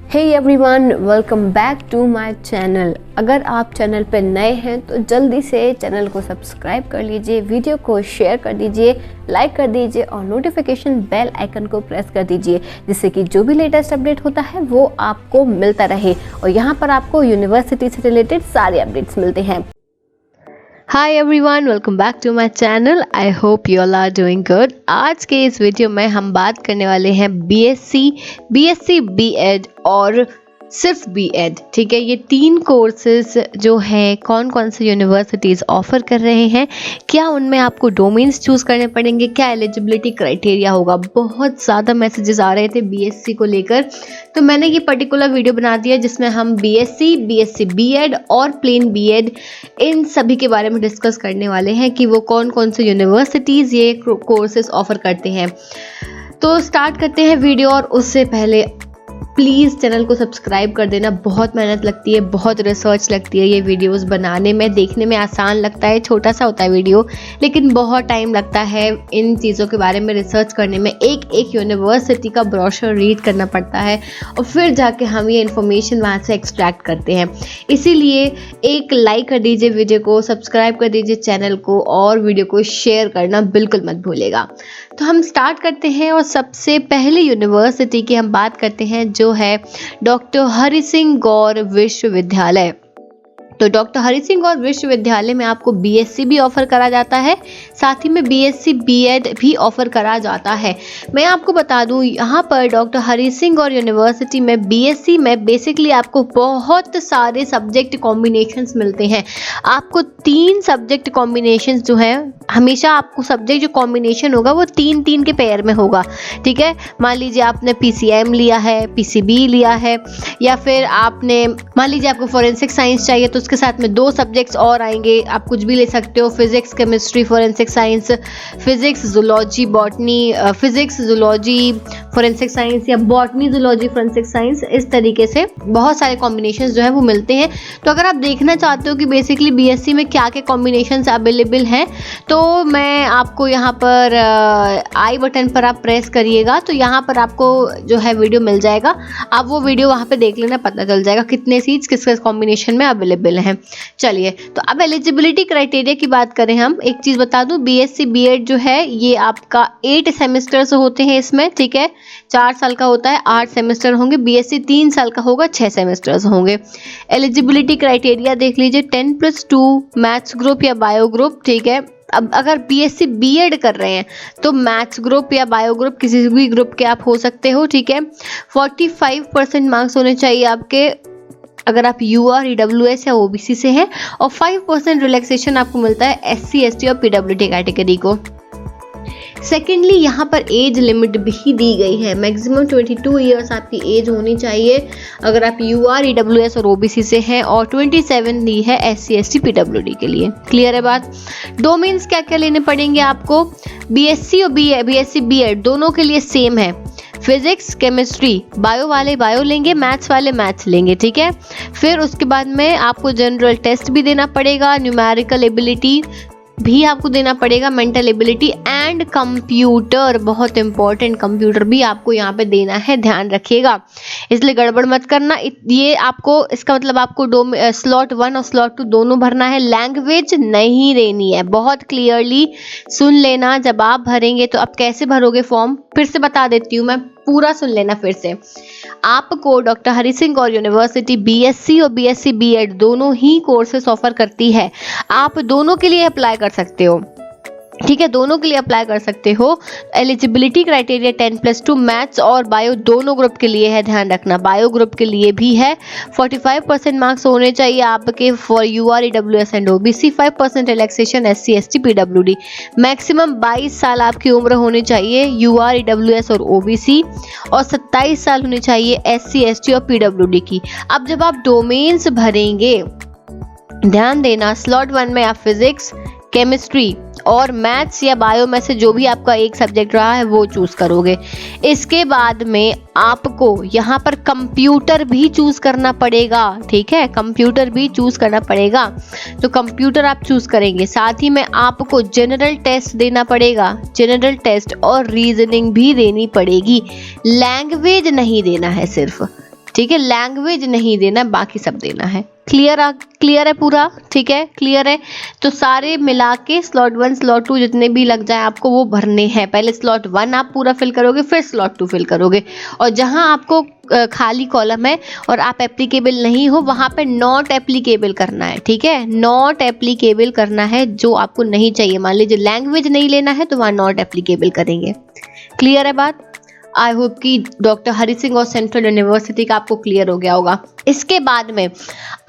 Hey everyone, welcome back to my channel. अगर आप channel पर नए हैं तो जल्दी से चैनल को सब्सक्राइब कर लीजिए, वीडियो को शेयर कर दीजिए, लाइक कर दीजिए और नोटिफिकेशन बेल आइकन को प्रेस कर दीजिए, जिससे कि जो भी लेटेस्ट अपडेट होता है वो आपको मिलता रहे। और यहाँ पर आपको यूनिवर्सिटी से रिलेटेड सारे अपडेट्स मिलते हैं। Hi everyone, welcome back to my channel. I hope you all are doing good. आज के इस वीडियो में हम बात करने वाले हैं बीएससी बीएड और सिर्फ बीएड। ठीक है, ये 3 कोर्सेज जो है कौन कौन से यूनिवर्सिटीज़ ऑफर कर रहे हैं, क्या उनमें आपको डोमेन्स चूज़ करने पड़ेंगे, क्या एलिजिबिलिटी क्राइटेरिया होगा। बहुत ज़्यादा मैसेजेस आ रहे थे बीएससी को लेकर, तो मैंने ये पर्टिकुलर वीडियो बना दिया जिसमें हम बीएससी बीएड और प्लेन बीएड इन सभी के बारे में डिस्कस करने वाले हैं कि वो कौन कौन से यूनिवर्सिटीज़ ये कोर्सेज ऑफर करते हैं। तो स्टार्ट करते हैं वीडियो, और उससे पहले प्लीज़ चैनल को सब्सक्राइब कर देना। बहुत मेहनत लगती है, बहुत रिसर्च लगती है ये वीडियोस बनाने में। देखने में आसान लगता है, छोटा सा होता है वीडियो, लेकिन बहुत टाइम लगता है इन चीज़ों के बारे में रिसर्च करने में। एक यूनिवर्सिटी का ब्रोशर रीड करना पड़ता है और फिर जाके हम ये इन्फॉर्मेशन वहाँ से एक्सट्रैक्ट करते हैं। इसीलिए एक लाइक कर दीजिए वीडियो को, सब्सक्राइब कर दीजिए चैनल को और वीडियो को शेयर करना बिल्कुल मत भूलिएगा। तो हम स्टार्ट करते हैं और सबसे पहले यूनिवर्सिटी की हम बात करते हैं जो है डॉक्टर हरि सिंह गौर विश्वविद्यालय। तो डॉक्टर हरि सिंह गौर विश्वविद्यालय में आपको बीएससी भी ऑफर करा जाता है, साथ ही में बीएससी बीएड भी ऑफर करा जाता है। मैं आपको बता दूं, यहाँ पर डॉक्टर हरि सिंह गौर यूनिवर्सिटी में बीएससी में बेसिकली आपको बहुत सारे सब्जेक्ट कॉम्बिनेशंस मिलते हैं। आपको 3 सब्जेक्ट कॉम्बिनेशंस जो है, हमेशा आपको सब्जेक्ट जो कॉम्बिनेशन होगा वो 3-3 के पेयर में होगा। ठीक है, मान लीजिए आपने पीसीएम लिया है, पीसीबी लिया है, या फिर आपने मान लीजिए आपको फोरेंसिक साइंस चाहिए तो उसके साथ में 2 सब्जेक्ट्स और आएंगे। आप कुछ भी ले सकते हो, physics chemistry forensic science, physics zoology botany, physics zoology forensic science, या बॉटनी जूलॉजी फोरेंसिक साइंस। इस तरीके से बहुत सारे कॉम्बिनेशंस जो है वो मिलते हैं। तो अगर आप देखना चाहते हो कि बेसिकली बीएससी में क्या क्या कॉम्बिनेशंस अवेलेबल हैं, तो मैं आपको यहाँ पर आई बटन पर आप प्रेस करिएगा तो यहाँ पर आपको जो है वीडियो मिल जाएगा। आप वो वीडियो वहाँ पे देख लेना, पता चल जाएगा कितने सीट्स किस किस कॉम्बिनेशन में अवेलेबल हैं। चलिए, तो अब एलिजिबिलिटी क्राइटेरिया की बात करें हम। एक चीज़ बता दूं, बीएससी बीएड जो है ये आपका 8 सेमेस्टर्स होते हैं इसमें। ठीक है, 4 साल का होता है, 8 सेमेस्टर होंगे। बीएससी 3 साल का होगा, 6 सेमेस्टर्स होंगे। एलिजिबिलिटी क्राइटेरिया देख लीजिए, 10+2 मैथ्स ग्रुप या बायो ग्रुप। ठीक है, अब अगर बीएससी बीएड कर रहे हैं तो मैथ्स ग्रुप या बायो ग्रुप किसी भी ग्रुप के आप हो सकते हो। ठीक है, 45% मार्क्स होने चाहिए आपके अगर आप यूआर, ईडब्ल्यूएस या ओबीसी से हैं, और 5% रिलैक्सेशन आपको मिलता है एससी, एसटी और पीडब्ल्यूडी कैटेगरी को। सेकेंडली, यहाँ पर एज लिमिट भी दी गई है। मैक्सिमम 22 ईयर्स आपकी एज होनी चाहिए अगर आप यूआर, ईडब्ल्यूएस और ओबीसी से हैं, और 27 दी है एससी, एसटी, पीडब्ल्यूडी के लिए। क्लियर है बात। डोमेन्स क्या क्या लेने पड़ेंगे आपको। बीएससी और बीएससी बीएड दोनों के लिए सेम है। फिजिक्स केमिस्ट्री, बायो वाले बायो लेंगे, मैथ्स वाले मैथ्स लेंगे। ठीक है, फिर उसके बाद में आपको जनरल टेस्ट भी देना पड़ेगा, न्यूमेरिकल एबिलिटी भी आपको देना पड़ेगा, मेंटल एबिलिटी एंड कंप्यूटर, बहुत इंपॉर्टेंट, कंप्यूटर भी आपको यहाँ पे देना है, ध्यान रखिएगा, इसलिए गड़बड़ मत करना। ये आपको, इसका मतलब आपको स्लॉट 1 और स्लॉट 2 दोनों भरना है। लैंग्वेज नहीं देनी है, बहुत क्लियरली सुन लेना। जब आप भरेंगे तो आप कैसे भरोगे फॉर्म, फिर से बता देती हूँ मैं, पूरा सुन लेना फिर से। आपको डॉक्टर हरि सिंह गौर यूनिवर्सिटी बीएससी और बीएससी बीएड दोनों ही कोर्सेस ऑफर करती है। आप दोनों के लिए अप्लाई कर सकते हो। ठीक है, दोनों के लिए अप्लाई कर सकते हो। एलिजिबिलिटी क्राइटेरिया 10+2 मैथ्स और बायो दोनों ग्रुप के लिए है, ध्यान रखना। बायो ग्रुप के लिए भी है। 45% मार्क्स होने चाहिए आपके for UR, EWS and OBC, 5% relaxation SC, ST, पीडब्ल्यूडी। मैक्सिमम 22 साल आपकी उम्र होनी चाहिए यूआर, ईडब्ल्यूएस और ओबीसी, और 27 साल होनी चाहिए एससी, एसटी और पीडब्ल्यूडी की। अब जब आप डोमेन्स भरेंगे, ध्यान देना, स्लॉट 1 में आप फिजिक्स, केमिस्ट्री और मैथ्स या बायो में से जो भी आपका एक सब्जेक्ट रहा है वो चूज करोगे। इसके बाद में आपको यहाँ पर कंप्यूटर भी चूज करना पड़ेगा। ठीक है, कंप्यूटर भी चूज करना पड़ेगा, तो कंप्यूटर आप चूज करेंगे। साथ ही में आपको जनरल टेस्ट देना पड़ेगा, जनरल टेस्ट और रीजनिंग भी देनी पड़ेगी। लैंग्वेज नहीं देना है सिर्फ, ठीक है, लैंग्वेज नहीं देना, बाकी सब देना है। क्लियर है पूरा, ठीक है, क्लियर है। तो सारे मिला के स्लॉट 1 स्लॉट 2 जितने भी लग जाए आपको वो भरने हैं। पहले स्लॉट 1 आप पूरा फिल करोगे, फिर स्लॉट 2 फिल करोगे, और जहां आपको खाली कॉलम है और आप एप्लीकेबल नहीं हो वहां पे नॉट एप्लीकेबल करना है। ठीक है, नॉट एप्लीकेबल करना है, जो आपको नहीं चाहिए। मान लीजिए लैंग्वेज नहीं लेना है तो वहां नॉट एप्लीकेबल करेंगे। क्लियर है बात? आई होप कि डॉक्टर हरि सिंह और सेंट्रल यूनिवर्सिटी का आपको क्लियर हो गया होगा। इसके बाद में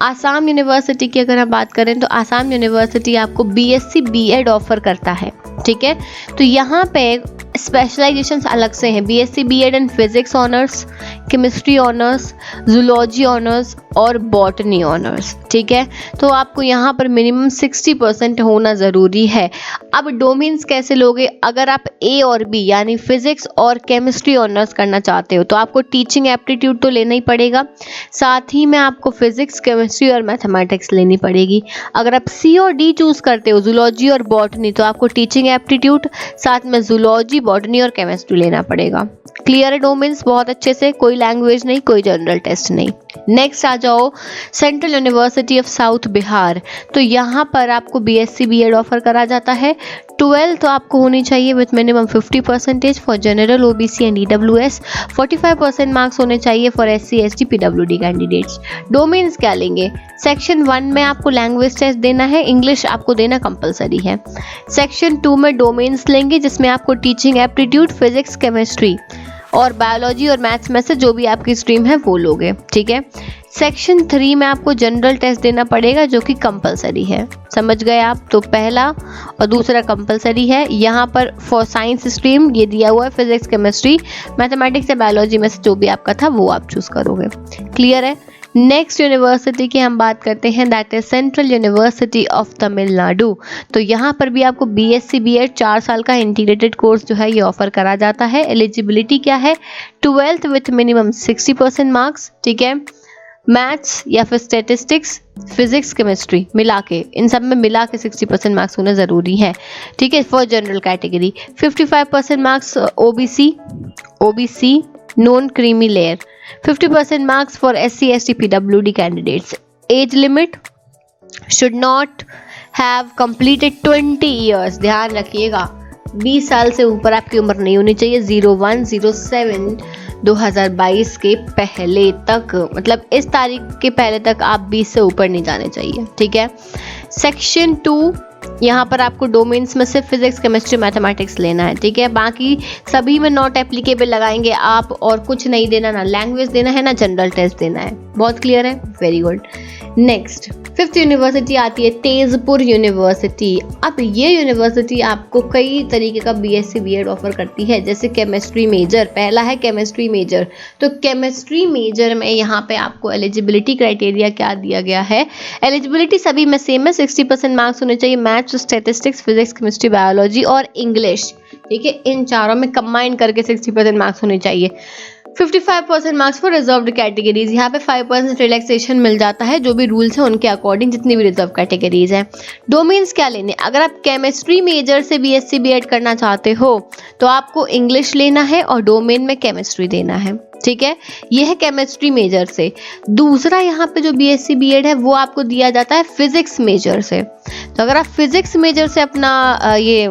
आसाम यूनिवर्सिटी की अगर हम बात करें तो आसाम यूनिवर्सिटी आपको बीएससी बीएड ऑफर करता है। ठीक है, तो यहाँ पे स्पेशलाइजेशंस अलग से हैं, BSc BEd in physics honours, chemistry honours, zoology honours और बॉटनी ऑनर्स। ठीक है, तो आपको यहाँ पर मिनिमम 60% होना ज़रूरी है। अब डोमेन्स कैसे लोगे? अगर आप ए और बी यानी फिजिक्स और केमिस्ट्री ऑनर्स करना चाहते हो तो आपको टीचिंग एप्टीट्यूड तो लेना ही पड़ेगा, साथ ही में आपको फिजिक्स, केमिस्ट्री और मैथमेटिक्स लेनी पड़ेगी। अगर आप सी और डी चूज़ करते हो, जूलॉजी और बॉटनी, तो आपको टीचिंग एप्टीट्यूड साथ में जूलॉजी, बॉटनी और केमिस्ट्री लेना पड़ेगा। क्लियर है डोमेन्स बहुत अच्छे से? कोई लैंग्वेज नहीं, कोई जनरल टेस्ट नहीं। नेक्स्ट आ जाओ central university of south Bihar. तो यहाँ पर आपको बीएससी बीएड ऑफर करा जाता है। 12 तो आपको होनी चाहिए with minimum 50% for general, OBC and EWS. 45% marks होने चाहिए for SC ST PWD candidates. Domains क्या लेंगे? सेक्शन 1 में आपको लैंग्वेज टेस्ट देना है, इंग्लिश आपको देना कंपलसरी है। सेक्शन 2 में डोमेन्स लेंगे जिसमें आपको टीचिंग एप्टीट्यूड, फिजिक्स, केमिस्ट्री और बायोलॉजी और मैथ्स में से जो भी आपकी स्ट्रीम है वो लोगे। ठीक है, सेक्शन 3 में आपको जनरल टेस्ट देना पड़ेगा जो कि कंपलसरी है। समझ गए आप? तो पहला और दूसरा कंपलसरी है। यहाँ पर फॉर साइंस स्ट्रीम ये दिया हुआ है, फिजिक्स, केमिस्ट्री, मैथमेटिक्स या बायोलॉजी में से जो भी आपका था वो आप चूज करोगे। क्लियर है? नेक्स्ट यूनिवर्सिटी की हम बात करते हैं, that is central university of Tamil Nadu. तो यहाँ पर भी आपको बीएससी बीएड 4 साल का इंटीग्रेटेड कोर्स जो है ये ऑफर करा जाता है। एलिजिबिलिटी क्या है? 12th with minimum 60% marks. ठीक है, मैथ्स या फिर स्टैटिस्टिक्स, फिजिक्स, केमिस्ट्री मिला के, इन सब में मिला के 60% मार्क्स होना ज़रूरी है। ठीक है, for general category 55% marks OBC non creamy layer, 50% marks for SC ST PWD candidates. Age limit should not have completed 20 years. ध्यान रखिएगा 20 साल से ऊपर आपकी उम्र नहीं होनी चाहिए। 01/07/2022 के पहले तक, मतलब इस तारीख के पहले तक आप 20 से ऊपर नहीं जाने चाहिए। ठीक है, सेक्शन 2 यहाँ पर आपको डोमेन्स में से फिजिक्स, केमिस्ट्री, मैथमेटिक्स लेना है। ठीक है, बाकी सभी में नॉट एप्लीकेबल लगाएंगे आप, और कुछ नहीं देना, ना लैंग्वेज देना है ना जनरल टेस्ट देना है। बहुत क्लियर है? Very good. Next 5th university आती है तेजपुर यूनिवर्सिटी। अब ये यूनिवर्सिटी आपको कई तरीके का बीएससी बीएड ऑफर करती है, जैसे केमिस्ट्री मेजर। पहला है केमिस्ट्री मेजर। तो केमिस्ट्री मेजर में यहाँ पे आपको एलिजिबिलिटी क्राइटेरिया क्या दिया गया है? एलिजिबिलिटी सभी में सेम है, 60% मार्क्स होने चाहिए maths, statistics, physics, chemistry, biology और इंग्लिश। ठीक है, इन चारों में कंबाइन करके 60% मार्क्स होने चाहिए। 55% मार्क्स फॉर रिजर्व्ड कैटेगरीज। यहाँ पे 5% रिलैक्सेशन मिल जाता है, जो भी रूल्स हैं उनके अकॉर्डिंग, जितनी भी रिजर्व कैटेगरीज हैं। डोमेन्स क्या लेने? अगर आप केमिस्ट्री मेजर से बीएससी बीएड करना चाहते हो तो आपको इंग्लिश लेना है और डोमेन में केमिस्ट्री देना है। ठीक है, यह है केमिस्ट्री मेजर से। दूसरा यहाँ पे जो बीएससी बीएड है वो आपको दिया जाता है फिजिक्स मेजर से। तो अगर आप फिजिक्स मेजर से अपना ये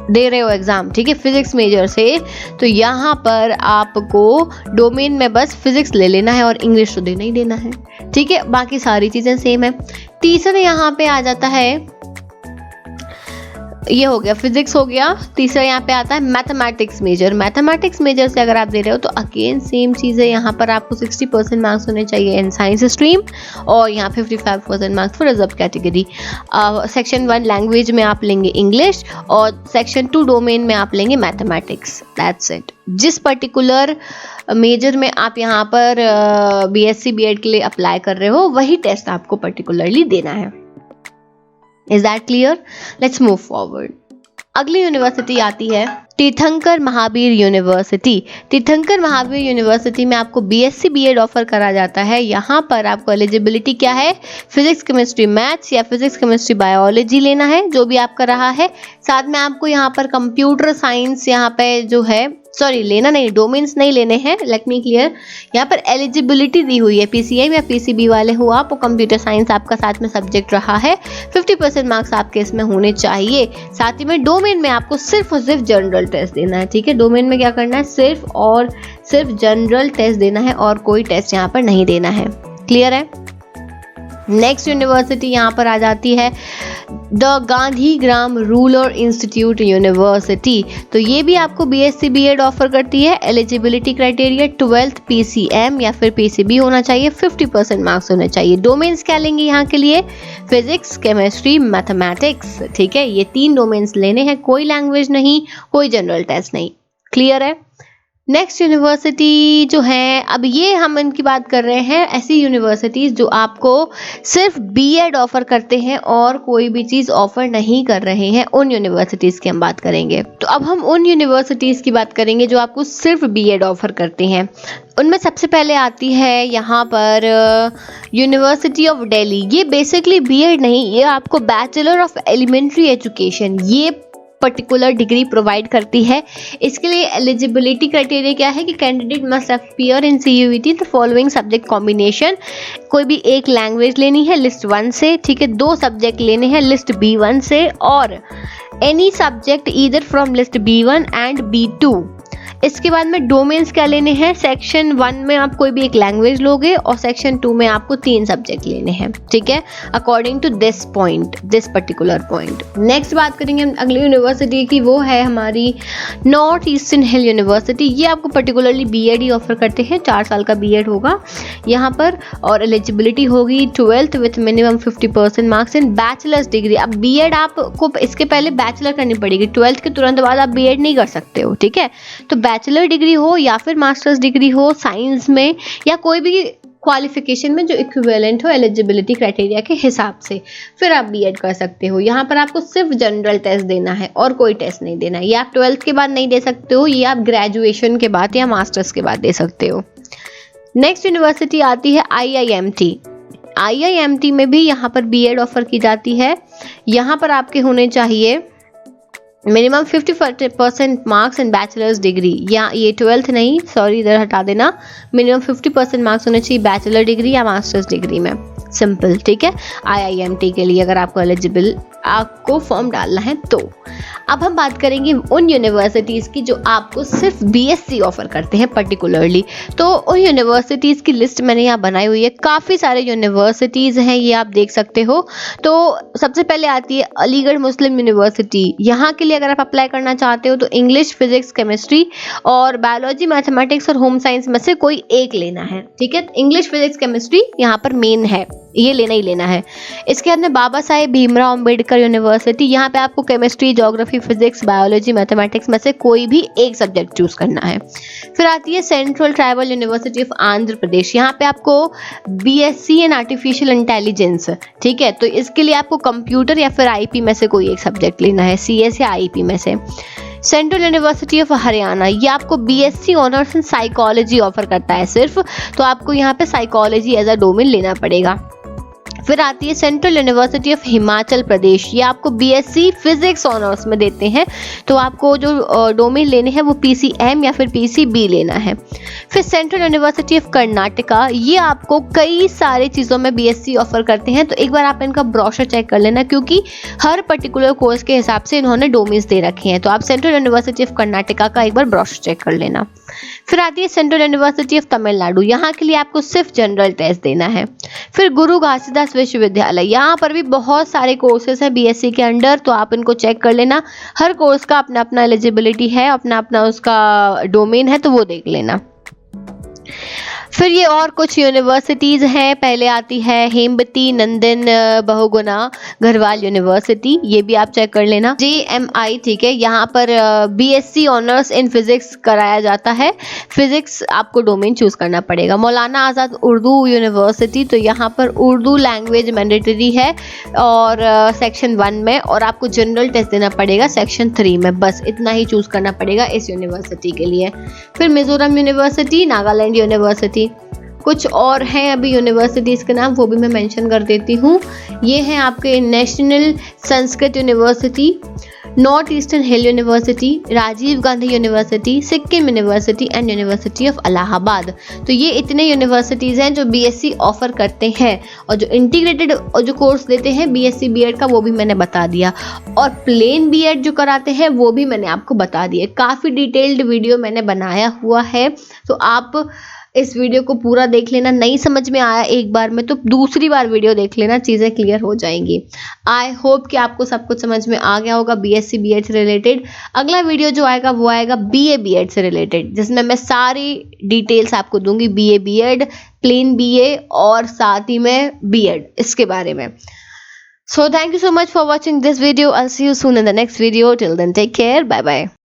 दे रहे हो एग्जाम, ठीक है, फिजिक्स मेजर से, तो यहाँ पर आपको डोमेन में बस फिजिक्स ले लेना है और इंग्लिश तो देना ही देना है। ठीक है, बाकी सारी चीजें सेम है। तीसरा यहाँ पे आ जाता है, ये हो गया फिजिक्स हो गया। तीसरा यहाँ पे आता है मैथमेटिक्स मेजर। मैथमेटिक्स मेजर से अगर आप दे रहे हो तो अगेन सेम चीज़ है, यहाँ पर आपको 60% मार्क्स होने चाहिए इन साइंस स्ट्रीम और यहाँ 55% marks for reserve category. Section 1 language में आप लेंगे इंग्लिश और सेक्शन 2 डोमेन में आप लेंगे मैथमेटिक्स। That's it. जिस पर्टिकुलर मेजर में आप यहाँ पर बीएससी बीएड के लिए अप्लाई कर रहे हो वही टेस्ट आपको पर्टिकुलरली देना है। Is that clear? Let's move forward. अगली यूनिवर्सिटी आती है तीर्थंकर महावीर यूनिवर्सिटी। तीर्थंकर महावीर यूनिवर्सिटी में आपको बीएससी बीएड ऑफर करा जाता है। यहाँ पर आपको एलिजिबिलिटी क्या है? फिजिक्स, केमिस्ट्री, मैथ्स या फिजिक्स, केमिस्ट्री, बायोलॉजी लेना है, जो भी आपका रहा है। साथ में आपको यहाँ पर कंप्यूटर साइंस यहाँ पे जो है सॉरी लेना नहीं, डोमेन्स नहीं लेने हैं, लेट मी क्लियर। यहाँ पर एलिजिबिलिटी दी हुई है, पीसीएम या पीसीबी वाले हो आप, कंप्यूटर साइंस आपका साथ में सब्जेक्ट रहा है, 50% मार्क्स आपके इसमें होने चाहिए। साथ ही में डोमेन में आपको सिर्फ और सिर्फ जनरल टेस्ट देना है, ठीक है। डोमेन में क्या करना है, सिर्फ और सिर्फ जनरल टेस्ट देना है और कोई टेस्ट यहाँ पर नहीं देना है। क्लियर है। नेक्स्ट यूनिवर्सिटी यहाँ पर आ जाती है the Gandhigram rural institute university. तो ये भी आपको बीएससी बीएड ऑफर करती है। एलिजिबिलिटी क्राइटेरिया 12th पीसीएम या फिर पीसीबी होना चाहिए, 50% मार्क्स होने चाहिए। डोमेन्स क्या लेंगे यहाँ के लिए, फिजिक्स, केमिस्ट्री, मैथमेटिक्स, ठीक है। ये 3 डोमेन्स लेने हैं, कोई लैंग्वेज नहीं, कोई जनरल टेस्ट नहीं। क्लियर है। नेक्स्ट यूनिवर्सिटी जो है, अब ये हम इनकी बात कर रहे हैं ऐसी यूनिवर्सिटीज़ जो आपको सिर्फ बीएड ऑफर करते हैं और कोई भी चीज़ ऑफर नहीं कर रहे हैं, उन यूनिवर्सिटीज़ की हम बात करेंगे। तो अब हम उन यूनिवर्सिटीज़ की बात करेंगे जो आपको सिर्फ बीएड ऑफर करते हैं। उनमें सबसे पहले आती है यहाँ पर यूनिवर्सिटी ऑफ दिल्ली। ये बेसिकली बीएड नहीं, ये आपको बैचलर ऑफ एलिमेंट्री एजुकेशन ये पर्टिकुलर डिग्री प्रोवाइड करती है। इसके लिए एलिजिबिलिटी क्राइटेरिया क्या है कि candidate must appear in CUET the following subject combination. कोई भी एक लैंग्वेज लेनी है लिस्ट 1 से, ठीक है। 2 सब्जेक्ट लेने हैं लिस्ट B1 से और any subject either from list B1 and B2। इसके बाद में डोमेन्स क्या लेने हैं, सेक्शन 1 में आप कोई भी एक लैंग्वेज लोगे और सेक्शन 2 में आपको 3 सब्जेक्ट लेने हैं, ठीक है, according to this point, this particular point. Next बात करेंगे हम अगली यूनिवर्सिटी की, वो है हमारी नॉर्थ ईस्टर्न हिल यूनिवर्सिटी। ये आपको पर्टिकुलरली बीएड ही ऑफर करते हैं, 4 साल का बीएड होगा यहाँ पर और एलिजिबिलिटी होगी 12th with minimum 50% marks in bachelors degree. अब बीएड आपको इसके पहले बैचलर करनी पड़ेगी, 12th के तुरंत बाद आप बीएड नहीं कर सकते हो, ठीक है। तो बैचलर डिग्री हो या फिर मास्टर्स डिग्री हो साइंस में या कोई भी क्वालिफिकेशन में जो इक्विवेलेंट हो एलिजिबिलिटी क्राइटेरिया के हिसाब से, फिर आप बीएड कर सकते हो। यहाँ पर आपको सिर्फ जनरल टेस्ट देना है और कोई टेस्ट नहीं देना है। ये आप 12th के बाद नहीं दे सकते हो, ये आप ग्रेजुएशन के बाद या मास्टर्स के बाद दे सकते हो। नेक्स्ट यूनिवर्सिटी आती है IIMT। IIMT में भी यहाँ पर बीएड ऑफर की जाती है। यहाँ पर आपके होने चाहिए minimum 50% marks in bachelors degree, या ये 12th नहीं, सॉरी इधर हटा देना, मिनिमम 50% मार्क्स होने चाहिए बैचलर डिग्री या मास्टर्स डिग्री में, सिंपल, ठीक है। IIMT के लिए अगर आपको एलिजिबल आपको फॉर्म डालना है तो। अब हम बात करेंगे उन यूनिवर्सिटीज़ की जो आपको सिर्फ बीएससी ऑफर करते हैं पर्टिकुलरली। तो उन यूनिवर्सिटीज़ की लिस्ट मैंने यहाँ बनाई हुई है, काफ़ी सारे यूनिवर्सिटीज़ हैं, ये आप देख सकते हो। तो सबसे पहले आती है अलीगढ़ मुस्लिम यूनिवर्सिटी। यहाँ के लिए अगर आप अप्लाई करना चाहते हो तो इंग्लिश, फिजिक्स, केमिस्ट्री और बायोलॉजी, मैथमेटिक्स और होम साइंस में से कोई एक लेना है, ठीक है। इंग्लिश, फिजिक्स, केमिस्ट्री यहाँ पर मेन है, ये लेना ही लेना है। इसके बाद में बाबा साहेब भीमराव अंबेडकर यूनिवर्सिटी। यहाँ पे आपको chemistry, geography, physics, biology, mathematics में से कोई भी एक सब्जेक्ट चूज करना है। फिर आती है central tribal university of Andhra Pradesh. यहाँ पे आपको बीएससी इन आर्टिफिशियल इंटेलिजेंस, ठीक है। तो इसके लिए आपको कंप्यूटर या फिर आईपी में से कोई एक सब्जेक्ट लेना है, सीएस या आईपी में से। सेंट्रल यूनिवर्सिटी ऑफ हरियाणा, ये आपको BSc honours in psychology offer करता है सिर्फ, तो आपको यहाँ पे साइकोलॉजी एज अ डोमेन लेना पड़ेगा। फिर आती है central university of Himachal Pradesh. ये आपको बीएससी फिजिक्स ऑनर्स में देते हैं, तो आपको जो डोमेन लेने हैं वो पीसीएम या फिर पीसीबी लेना है। फिर सेंट्रल यूनिवर्सिटी ऑफ कर्नाटका, ये आपको कई सारी चीज़ों में बीएससी ऑफर करते हैं, तो एक बार आप इनका ब्रोशर चेक कर लेना, क्योंकि हर पर्टिकुलर कोर्स के हिसाब से इन्होंने डोमेन्स दे रखे हैं। तो आप सेंट्रल यूनिवर्सिटी ऑफ कर्नाटका का एक बार ब्रोशर चेक कर लेना। फिर आती है सेंट्रल यूनिवर्सिटी ऑफ तमिलनाडु। यहाँ के लिए आपको सिर्फ जनरल टेस्ट देना है। फिर गुरु घासीदास विश्वविद्यालय, यहाँ पर भी बहुत सारे कोर्सेज हैं बीएससी के अंडर, तो आप इनको चेक कर लेना। हर कोर्स का अपना अपना एलिजिबिलिटी है, अपना अपना उसका डोमेन है, तो वो देख लेना। फिर ये और कुछ यूनिवर्सिटीज़ हैं। पहले आती है हेमवती नंदन बहुगुणा गढ़वाल यूनिवर्सिटी, ये भी आप चेक कर लेना। JMI, ठीक है, यहाँ पर बीएससी ऑनर्स इन फिजिक्स कराया जाता है। फिजिक्स आपको डोमेन चूज करना पड़ेगा। मौलाना आज़ाद उर्दू यूनिवर्सिटी, तो यहाँ पर उर्दू लैंग्वेज मैंडेटरी है और सेक्शन 1 में, और आपको जनरल टेस्ट देना पड़ेगा सेक्शन 3 में, बस इतना ही चूज करना पड़ेगा इस यूनिवर्सिटी के लिए। फिर मिजोरम यूनिवर्सिटी, नागालैंड यूनिवर्सिटी, कुछ और हैं अभी यूनिवर्सिटीज़ के नाम, वो भी मैं मेंशन कर देती हूँ। ये हैं आपके National Sanskrit University, North Eastern Hill University, Rajiv Gandhi University, Sikkim University and University of Allahabad. तो ये इतने यूनिवर्सिटीज़ हैं जो बीएससी ऑफर करते हैं, और जो इंटीग्रेटेड और जो कोर्स देते हैं बीएससी बीएड का वो भी मैंने बता दिया, और प्लेन बीएड जो कराते हैं वो भी मैंने आपको बता दिया। काफ़ी डिटेल्ड वीडियो मैंने बनाया हुआ है, तो आप इस वीडियो को पूरा देख लेना। नहीं समझ में आया एक बार में तो दूसरी बार वीडियो देख लेना, चीज़ें क्लियर हो जाएंगी। आई होप कि आपको सब कुछ समझ में आ गया होगा बीएससी बीएड से रिलेटेड। अगला वीडियो जो आएगा वो आएगा बीए बीएड से रिलेटेड, जिसमें मैं सारी डिटेल्स आपको दूंगी, बीए बीएड, प्लेन बीए और साथ ही में बीएड, इसके बारे में। So thank you so much for watching this video. I'll see you soon in the next video. Till then, take care. Bye bye.